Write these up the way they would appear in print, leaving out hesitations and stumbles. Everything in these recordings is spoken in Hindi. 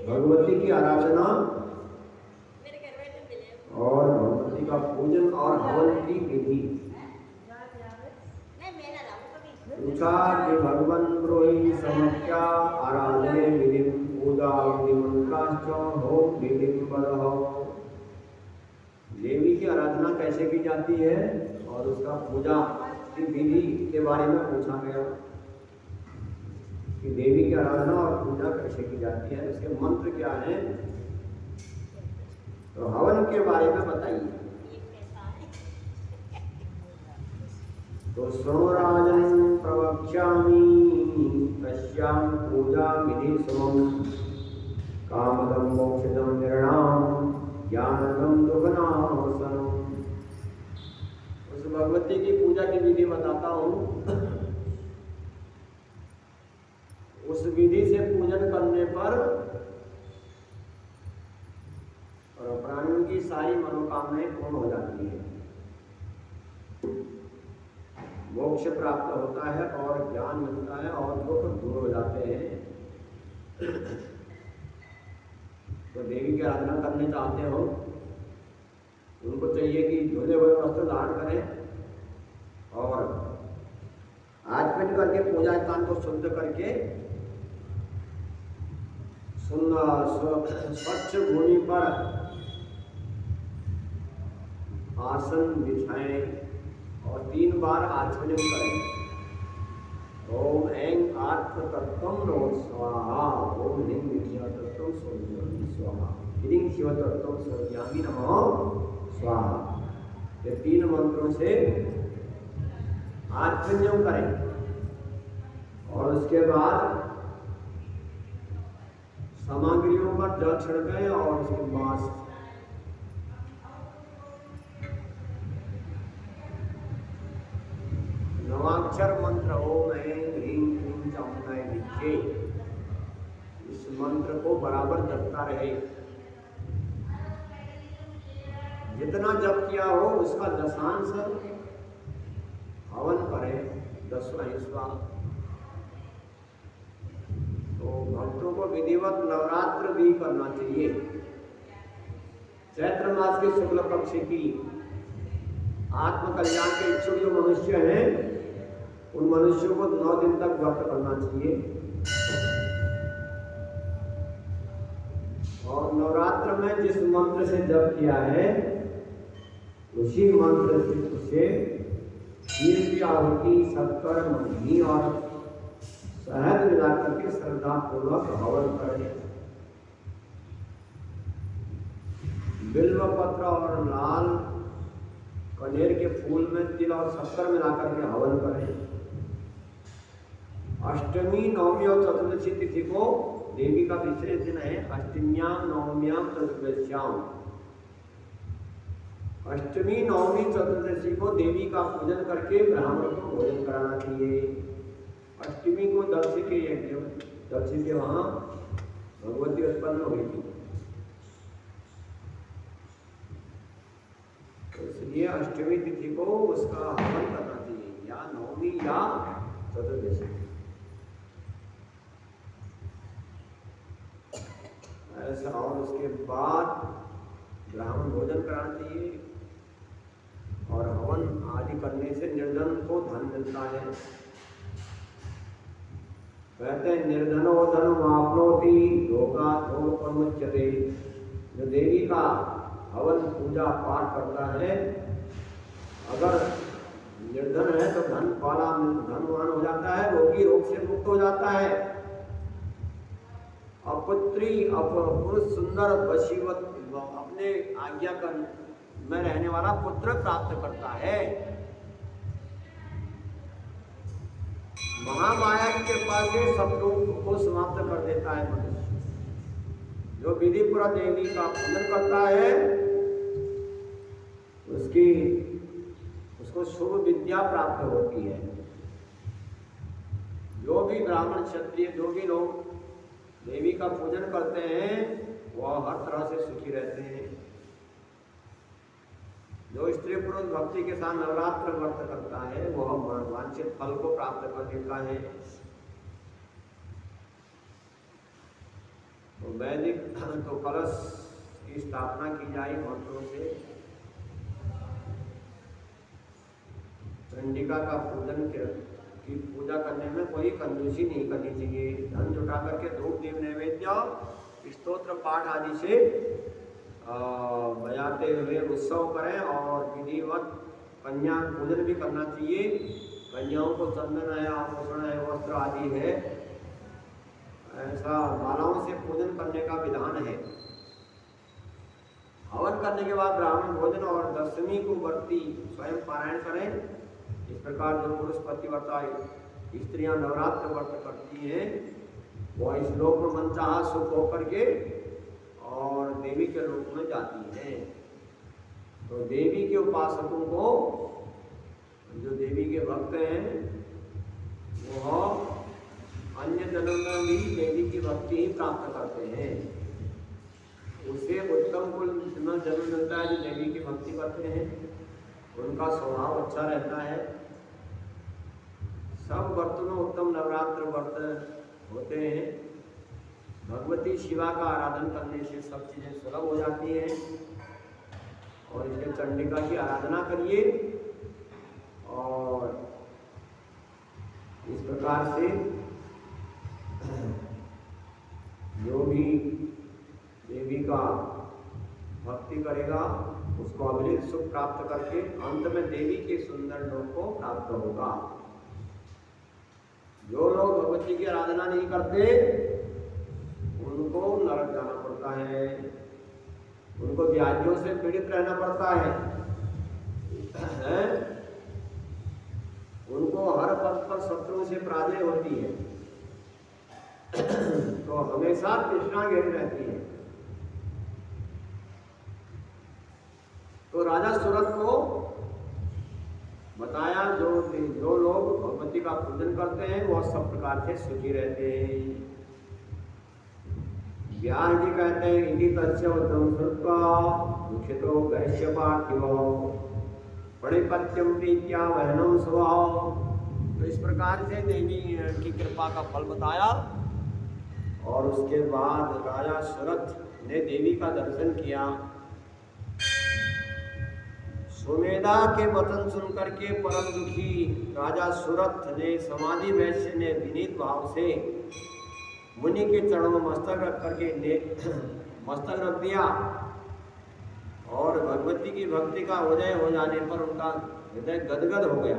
भगवती की आराधना और भगवती का पूजन और हवन की विधि। पूछा कि भगवन ब्रूहि समख्या आराधने विधिं पूजा विधिमंत्राश्च होम विधिं वदः। देवी की आराधना कैसे की जाती है और उसका पूजा की विधि के बारे में पूछा गया कि देवी की आराधना और पूजा कैसे की जाती है, उसके मंत्र क्या हैं, तो हवन के बारे में बताइए। तो सोराजन प्रवक्ष्यामि तस्यां पूजा विधि सुमं कामदं मोक्षदं निर्णाम ज्ञानदं दुःखनाशनम्। उस भगवती की पूजा की विधि बताता हूँ। उस विधि से पूजन करने पर और प्राणियों की सारी मनोकामनाएं पूर्ण हो जाती है, मोक्ष प्राप्त होता है और ज्ञान मिलता है और दुख दूर हो जाते हैं। तो देवी की आराधना करने चाहते हो, उनको चाहिए कि धुले हुए वस्त्र धारण करें और आचमन करके पूजा स्थान को शुद्ध करके स्वच्छ भूमि पर आसन बिछाएं और 3 बार आचमन करें। ओम ऐं आत्म तत्वं नो स्वाहा, ओम ह्रीं विद्या तत्वं सोम्यामि स्वाहा, ह्रीं शिव तत्वं सोम्यामि नमः स्वाहा। ये 3 मंत्रों से आचमन करें और उसके बाद सामग्रियों पर जल छिड़कें और उसके बाद नवाक्षर मंत्र ओम ऐं ह्रीं क्लीं चामुंडाय विद्ये, इस मंत्र को बराबर जपता रहे। जितना जप किया हो उसका दशांश हवन करें, 10वां हिस्सा। तो भक्तों को विधिवत नवरात्र भी करना चाहिए। चैत्र मास के शुक्ल पक्ष की आत्म कल्याण के इच्छुक जो मनुष्य हैं, उन मनुष्यों को 9 दिन तक व्रत करना चाहिए। और नवरात्र में जिस मंत्र से जप किया है उसी मंत्र से खीर की आहुति, शक्कर, घी और शहद मिलाकर के श्रद्धा पूर्वक हवन करें। बिल्व पत्र और लाल कनेर के फूल में तिल और शक्कर मिलाकर के हवन करें। अष्टमी, नवमी और चतुर्दशी तिथि को देवी का विशेष दिन है। अष्टम्याम, नवम्याम, चतुर्दश्याम। अष्टमी, नवमी, चतुर्दशी को देवी का पूजन करके ब्राह्मण को भोजन कराना चाहिए। अष्टमी को दक्ष के यज्ञ, दक्ष के वहां भगवती उत्पन्न हुई थी, तो इसलिए अष्टमी तिथि को उसका हवन करना चाहिए, या नवमी या चतुर्दशी। ऐसा। और उसके बाद ब्राह्मण भोजन कराना चाहिए। और हवन आदि करने से निर्धन को धन मिलता है। कहते हैं निर्धनो धनम आपनोति लोकात् भोगपरमुच्यते। जो देवी का हवन पूजा पाठ करता है, अगर निर्धन है तो धनवान हो जाता है, रोगी रोग से मुक्त हो जाता है, अपुत्री पुरुष सुंदर वशीवत अपने आज्ञा में रहने वाला पुत्र प्राप्त करता है। महामाया की कृपा से सब लोग को समाप्त कर देता है मनुष्य। जो विधि पूरा देवी का पूजन करता है उसको शुभ विद्या प्राप्त होती है। जो भी ब्राह्मण क्षत्रिय जो भी लोग देवी का पूजन करते हैं वह हर तरह से सुखी रहते हैं। जो स्त्री पुरुष भक्ति के साथ नवरात्र व्रत करता है वह वांछित फल को प्राप्त कर लेता है। तो वैदिक तो कलश की स्थापना की जाए मंत्रों से, चंडिका का पूजन की पूजा करने में कोई कंजूसी नहीं करनी चाहिए। धन जुटा करके धूप दीप नैवेद्य स्तोत्र पाठ आदि से बजाते हुए उत्सव करें और विधिवत कन्या पूजन भी करना चाहिए। कन्याओं को चंदन है, आभूषण है, वस्त्र आदि है, ऐसा मालाओं से पूजन करने का विधान है। हवन करने के बाद ब्राह्मण भोजन और दशमी को व्रती स्वयं पारायण करें। इस प्रकार जो पुरुष पतिव्रता स्त्रियां नवरात्र व्रत करती हैं वह इस लोक में मनचाहा सुख होकर के और देवी के रूप में जाती हैं। तो देवी के उपासकों को, जो देवी के भक्त हैं, वह अन्य जन्म में भी देवी की भक्ति ही प्राप्त करते हैं। उससे उत्तम कुल में जन्म मिलता है जो देवी की भक्ति करते हैं, उनका स्वभाव अच्छा रहता है। सब व्रतों में उत्तम नवरात्र व्रत होते हैं। भगवती शिवा का आराधन करने से सब चीज़ें सुलभ हो जाती हैं। और इसलिए चंडिका की आराधना करिए और इस प्रकार से जो भी देवी का भक्ति करेगा उसको अभिलित सुख प्राप्त करके अंत में देवी के सुंदर लोक को प्राप्त होगा। जो लोग भगवती की आराधना नहीं करते उनको नरक जाना पड़ता है, उनको व्याधियों से पीड़ित रहना पड़ता है, उनको हर पथ पर शत्रुओं से पराजय होती है। तो हमेशा तृष्णा घेरी रहती है। तो राजा सूरत को बताया जो लोग भगवती का पूजन करते हैं वह सब प्रकार से सुखी रहते हैं। व्यास जी कहते हैं इति तस्यवतं श्रुत्वा दुःखितो वैश्य पार्थिवो प्रणिपत्यं प्रीत्या वहनं स्वः। तो इस प्रकार से देवी की कृपा का फल बताया और उसके बाद राजा सूरत ने देवी का दर्शन किया। सुमेधा के वचन सुनकर के परम दुखी राजा सूरत ने समाधि वैश्य ने विनीत भाव से मुनि के चरणों में मस्तक रख करके मस्तक रख दिया और भगवती की भक्ति का उदय हो जाने पर उनका हृदय गदगद हो गया।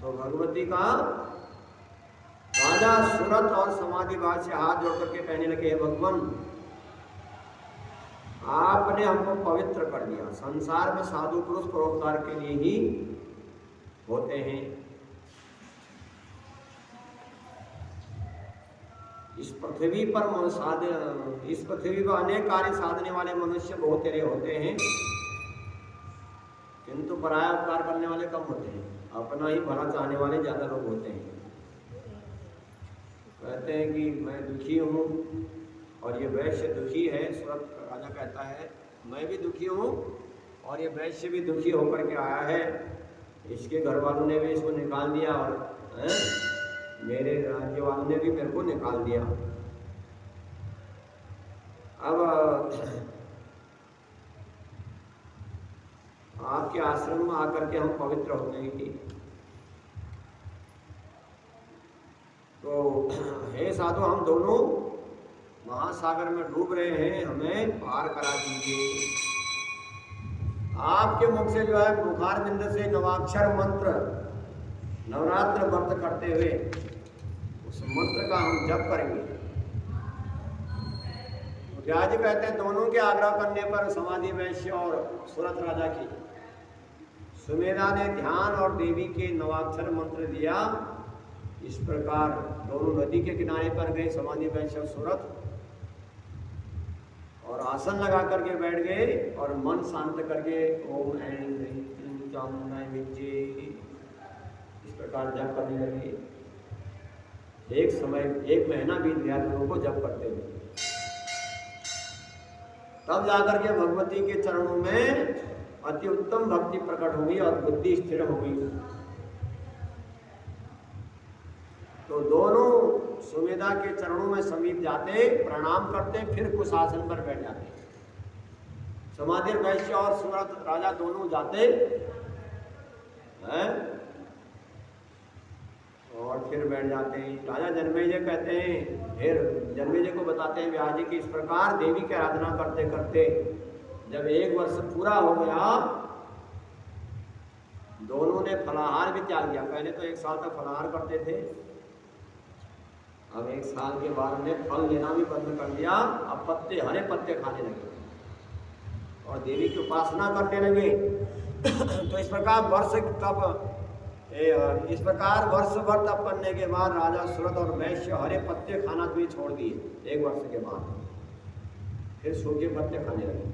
तो भगवती का राजा सूरत और समाधि भाव से हाथ जोड़ करके कहने लगे, हे भगवान, आपने हमको पवित्र कर दिया। संसार में साधु पुरुष परोपकार के लिए ही होते हैं। इस पृथ्वी पर अनेक कार्य साधने वाले मनुष्य बहुत तेरे होते हैं, किंतु पराया उपकार करने वाले कम होते हैं। अपना ही भला चाहने वाले ज्यादा लोग होते हैं। कहते हैं कि मैं दुखी हूँ और ये वैश्य दुखी है। सूरत राजा कहता है मैं भी दुखी हूँ और ये वैश्य भी दुखी होकर के आया है। इसके घर वालों ने भी इसको निकाल दिया और मेरे राज्य वालों ने भी मेरे को निकाल दिया। अब आपके आश्रम में आकर के हम पवित्र हो गए। तो हे साधु, हम दोनों महासागर में डूब रहे हैं, हमें पार करा दीजिए। आपके मुख से जो है बुखार बिंद से नवाक्षर मंत्र नवरात्र व्रत करते हुए उस मंत्र का हम जप करेंगे। व्यास जी कहते हैं दोनों के आग्रह करने पर समाधि वैश्य और सूरत राजा की सुमेधा ने ध्यान और देवी के नवाक्षर मंत्र दिया। इस प्रकार दोनों नदी के किनारे पर गए समाधि वैश्य और सूरत और आसन लगा करके बैठ गए और मन शांत करके ओम ऐं ह्रीं चामुंडाय विद्ये इस प्रकार जप करने लगे। एक महीना बीत गया दोनों को जप करते हुए। तब जाकर के भगवती के चरणों में अति उत्तम भक्ति प्रकट हुई और बुद्धि स्थिर हो गई। तो दोनों सुमेधा के चरणों में समीप जाते, प्रणाम करते, फिर कुछ आसन पर बैठ जाते। समाधि वैश्य और सुरत राजा दोनों जाते हैं और फिर बैठ जाते हैं। राजा जन्मेजय कहते हैं, फिर जन्मेजय को बताते हैं व्यास जी की, इस प्रकार देवी की आराधना करते करते जब 1 वर्ष पूरा हो गया, दोनों ने फलाहार भी त्याग दिया। पहले तो 1 साल तक फलाहार करते थे, अब 1 साल के बाद उन्हें फल लेना भी बंद कर दिया। अब पत्ते, हरे पत्ते खाने लगे और देवी की उपासना करने लगे। तो इस प्रकार वर्ष भर तप करने के बाद राजा सुरत और वैश्य हरे पत्ते खाना भी छोड़ दिए 1 वर्ष के बाद, फिर सूखे पत्ते खाने लगे,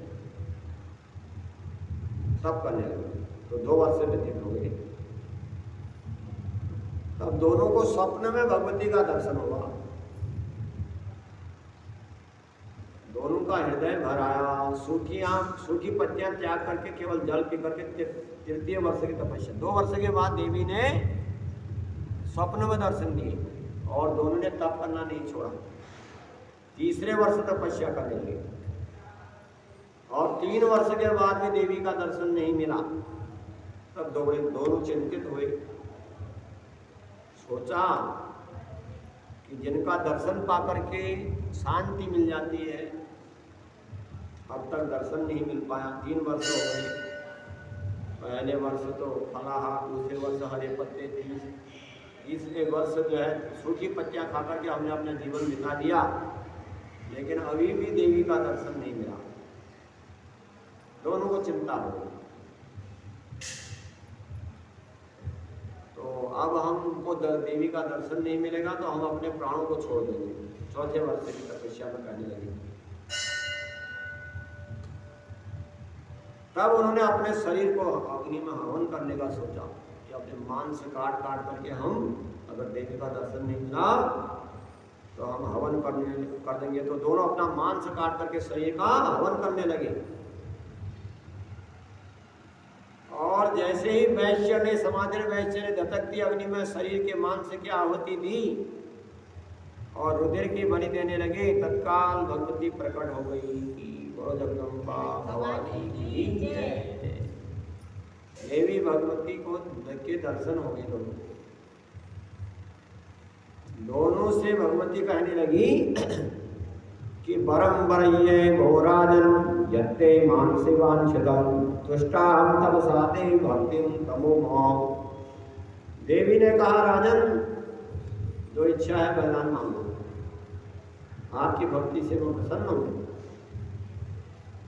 तप करने लगे। तो 2 वर्ष व्यतीत हो गए। तब दोनों को स्वप्न में भगवती का दर्शन हुआ। दोनों का हृदय भर आया। सूखी पत्तियां त्याग करके केवल जल पी करके 3 वर्ष की तपस्या। 2 वर्ष के बाद देवी ने स्वप्न में दर्शन दिए और दोनों ने तप करना नहीं छोड़ा। 3रे वर्ष तपस्या करने लगे और 3 वर्ष के बाद भी देवी का दर्शन नहीं मिला। तब दोनों चिंतित हुए। सोचा कि जिनका दर्शन पाकर के शांति मिल जाती है, अब तक दर्शन नहीं मिल पाया। 3 वर्ष हो गए। पहले वर्ष तो फलाहार, दूसरे वर्ष हरे पत्ते, तीसरे वर्ष जो है सूखी पत्तियां खाकर के हमने अपना जीवन बिता दिया, लेकिन अभी भी देवी का दर्शन नहीं मिला। दोनों को चिंता हो गई। तो अब हमको देवी का दर्शन नहीं मिलेगा तो हम अपने प्राणों को छोड़ देंगे। 4थे वर्ष की तपस्या में करने लगे। तब उन्होंने अपने शरीर को अग्नि में हवन करने का सोचा कि अपने मांस काट करके हम, अगर देवी का दर्शन नहीं मिला तो हम हवन कर देंगे। तो दोनों अपना मांस काट करके शरीर का हवन करने लगे। और जैसे ही वैश्य ने, समाधि वैश्य ने दत्तक दी अग्नि में, शरीर के मांस की आहुति दी और रुधिर की बलि देने लगे, तत्काल भगवती प्रकट हो गई कि जगदम्बा भवानी की जय। देवी भगवती को के दर्शन हो गए। दोनों से भगवती कहने लगी कि परम बरये घोराजन यत्ते मानसी वांछितम तुष्टाहम तपसाते भक्तिम तमो मां। देवी ने कहा, राजन जो इच्छा है वरदान मांगो, आपकी भक्ति से मैं प्रसन्न हूँ।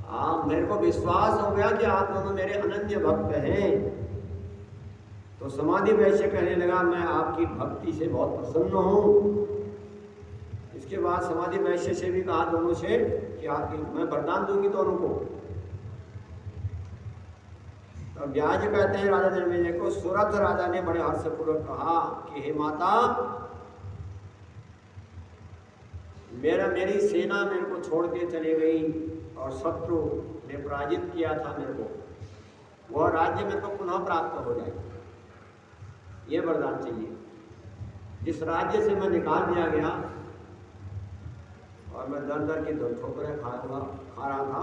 आप, मेरे को विश्वास हो गया कि आप दोनों मेरे अनन्य भक्त हैं। तो समाधि वैश्य कहने लगा, मैं आपकी भक्ति से बहुत प्रसन्न हूँ। इसके बाद समाधि वैश्य से भी कहा दोनों से कि आपकी मैं वरदान दूंगी दोनों को। तो व्यास कहते हैं राजा जन्मेजय को, सुरत राजा ने बड़े हर्षपूर्वक कहा कि हे माता, मेरी सेना मेरे को छोड़ के चली गई और शत्रु ने पराजित किया था मेरे को, वह राज्य मेरे को पुनः प्राप्त हो जाए, ये वरदान चाहिए। जिस राज्य से मैं निकाल दिया गया और मैं दर की ठोकरें खा रहा था,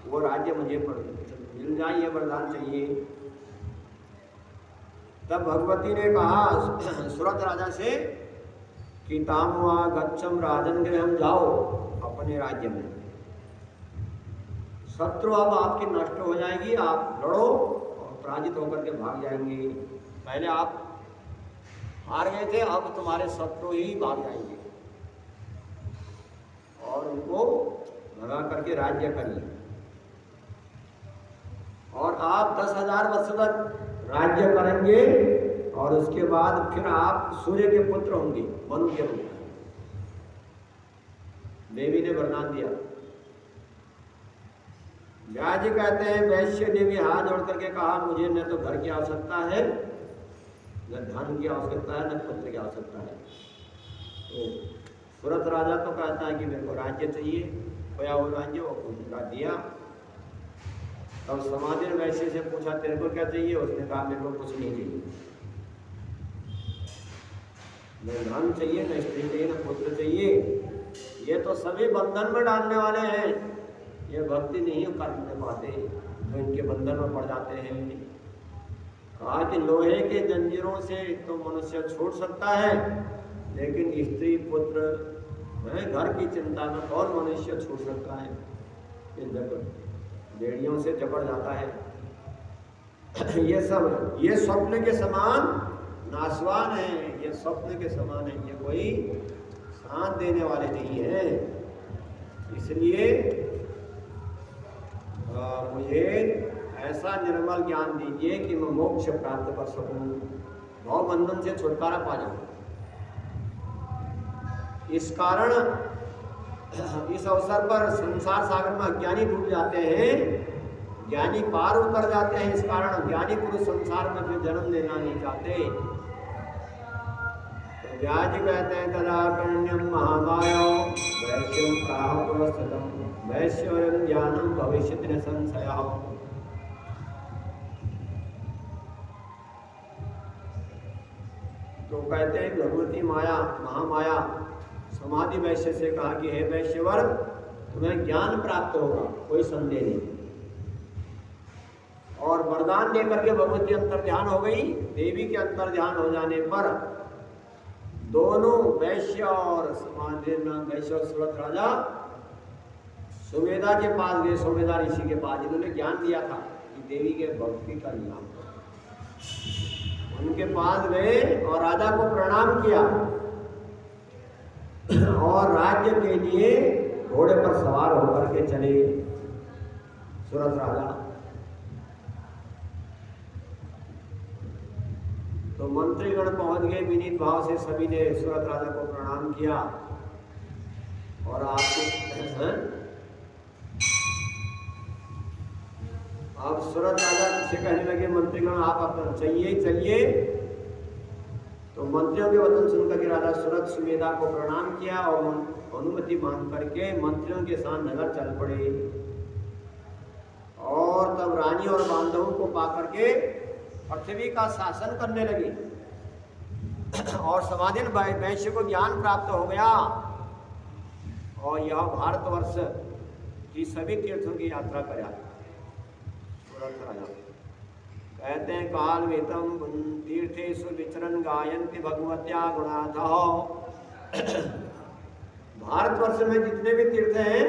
वो राज्य मुझे मिल जाए, ये वरदान चाहिए। तब भगवती ने कहा सुरत राजा से कि तामुआ गच्छम राजन गृहम, जाओ अपने राज्य में। शत्रु अब आपकी नष्ट हो जाएगी, आप लड़ो और पराजित होकर के भाग जाएंगे। पहले आप हार गए थे, अब तुम्हारे शत्रु ही भाग जाएंगे और उनको भगा करके राज्य करिए। और आप 10,000 वर्ष तक राज्य करेंगे और उसके बाद फिर आप सूर्य के पुत्र होंगे, मनु के रूप। देवी ने वरदान दिया। व्यास जी कहते हैं, वैश्य देवी हाथ जोड़ करके कहा, मुझे न तो घर की आवश्यकता है, न धन की आवश्यकता है, न पुत्र की आवश्यकता है। तो सूरत राजा तो कहता है कि मेरे को राज्य चाहिए, खोया वो राज्य वो उनका दिया। तब समाधि वैश्य से पूछा तेरे को क्या चाहिए? उसने कहा मेरे को कुछ नहीं चाहिए, न धन चाहिए, न स्त्री चाहिए, न पुत्र चाहिए, ये तो सभी बंधन में डालने वाले हैं, ये भक्ति नहीं करने पाते तो इनके बंधन में पड़ जाते हैं। कहा कि लोहे के जंजीरों से तो मनुष्य छूट सकता है, लेकिन स्त्री पुत्र घर की चिंता में कौन मनुष्य छूट सकता है? बेड़ियों से जकड़ जाता है। ये सब ये स्वप्न के समान नाशवान है, ये स्वप्न के समान है, ये कोई शांत देने वाले नहीं है। इसलिए मुझे ऐसा निर्मल ज्ञान दीजिए कि मैं मोक्ष प्राप्त कर सकूं, भव बंधन से छुटकारा पा जाऊं। इस कारण इस अवसर पर संसार सागर में अज्ञानी डूब जाते हैं, ज्ञानी पार उतर जाते हैं। इस कारण ज्ञानी पुरुष संसार में फिर जन्म लेना नहीं चाहते। तो व्यास जी कहते हैं तदा कर्ण्यम महामाया वैश्यम प्राह पुरस्थितम वैश्यवरम ज्ञानम भविष्यति न संशयः। तो कहते हैं भगवती माया महामाया समाधि वैश्य से कहा कि हे वैश्यवर तुम्हें ज्ञान प्राप्त होगा, कोई संदेह नहीं। और वरदान देकर के भगवती अंतर्ध्यान हो गई। देवी के अंतर्ध्यान हो जाने पर दोनों वैश्य और समाधि वैश्य और सूरत राजा सुमेधा के पास गए, सुमेधा ऋषि के पास, जिन्होंने ज्ञान दिया था कि देवी के भक्ति का नियम, उनके पास गए और राजा को प्रणाम किया और राज्य के लिए घोड़े पर सवार होकर के चले सूरत राजा। तो मंत्रीगण पहुंच गए, विनीत भाव से सभी ने सूरत राजा को प्रणाम किया और अब सूरत राजा से कहने लगे मंत्रीगण आप अपना चलिए। तो मंत्रियों के वचन सुनकर के राजा सूरत सुमेधा को प्रणाम किया और अनुमति मांग करके मंत्रियों के साथ नगर चल पड़े। और तब रानी और बांधवों को पाकर के पृथ्वी का शासन करने लगी और समाधि वैश्य को ज्ञान प्राप्त हो गया और यह भारतवर्ष की सभी तीर्थों की यात्रा करा। सूरत राजा कहते हैं काल वेतम तीर्थेषु विचरण गायन्ति भगवत्या गुणाधः। भारतवर्ष में जितने भी तीर्थ हैं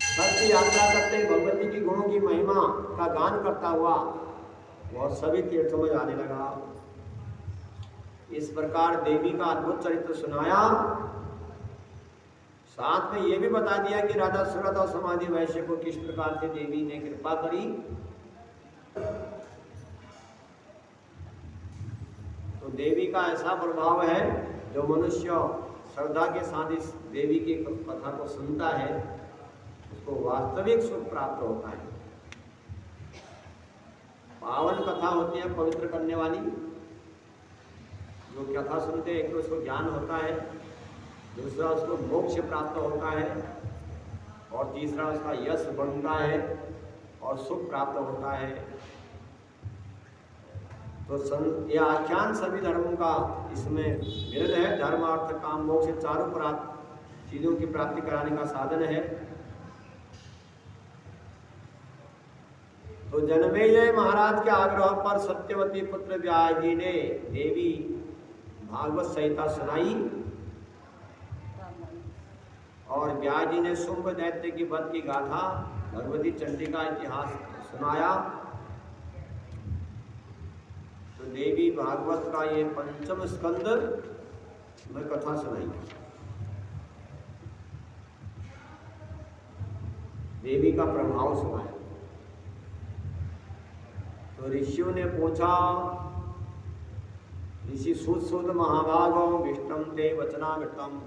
सबकी यात्रा करते भगवती की गुणों की महिमा का गान करता हुआ वह सभी तीर्थों में जाने लगा। इस प्रकार देवी का अद्भुत चरित्र सुनाया, साथ में ये भी बता दिया कि राजा सूरत और समाधि वैश्य को किस प्रकार से देवी ने कृपा करी। तो देवी का ऐसा प्रभाव है, जो मनुष्य श्रद्धा के साथ इस देवी की कथा को सुनता है उसको वास्तविक सुख प्राप्त होता है। पावन कथा होती है, पवित्र करने वाली। जो कथा सुनते हैं, एक तो उसको ज्ञान होता है, दूसरा उसको मोक्ष प्राप्त होता है और तीसरा उसका यश बनता है और सुख प्राप्त होता है। तो ये आख्यान सभी धर्मों का इसमें मिलन है। धर्म अर्थ काम मोक्ष चारों चीजों की प्राप्ति कराने का साधन है। तो जनमेजय महाराज के आग्रह पर सत्यवती पुत्र व्यास जी ने देवी भागवत संहिता सुनाई और व्यास जी ने शुंभ दैत्य की वध की गाथा भगवती चंडी का इतिहास सुनाया। तो देवी भागवत का ये पंचम स्कंद में कथा सुनाई। देवी का प्रभाव सुनाया। तो ऋषियों ने पूछा, ऋषि सुद महाभागो विष्टम ते वचनामृतम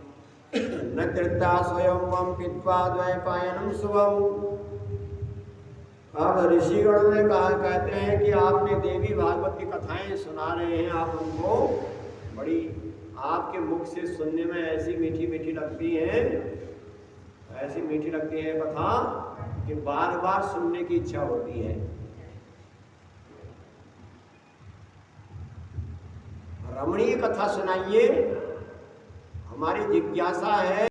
न कृता स्वयं वम पित्वा द्वैपायनम शुभम। अब ऋषिगणों ने कहा, कहते हैं कि आपने देवी भागवत की कथाएं सुना रहे हैं, आप उनको बड़ी आपके मुख से सुनने में ऐसी मीठी मीठी लगती है, ऐसी मीठी लगती है कथा कि बार बार सुनने की इच्छा होती है। रमणीय कथा सुनाइए, हमारी जिज्ञासा है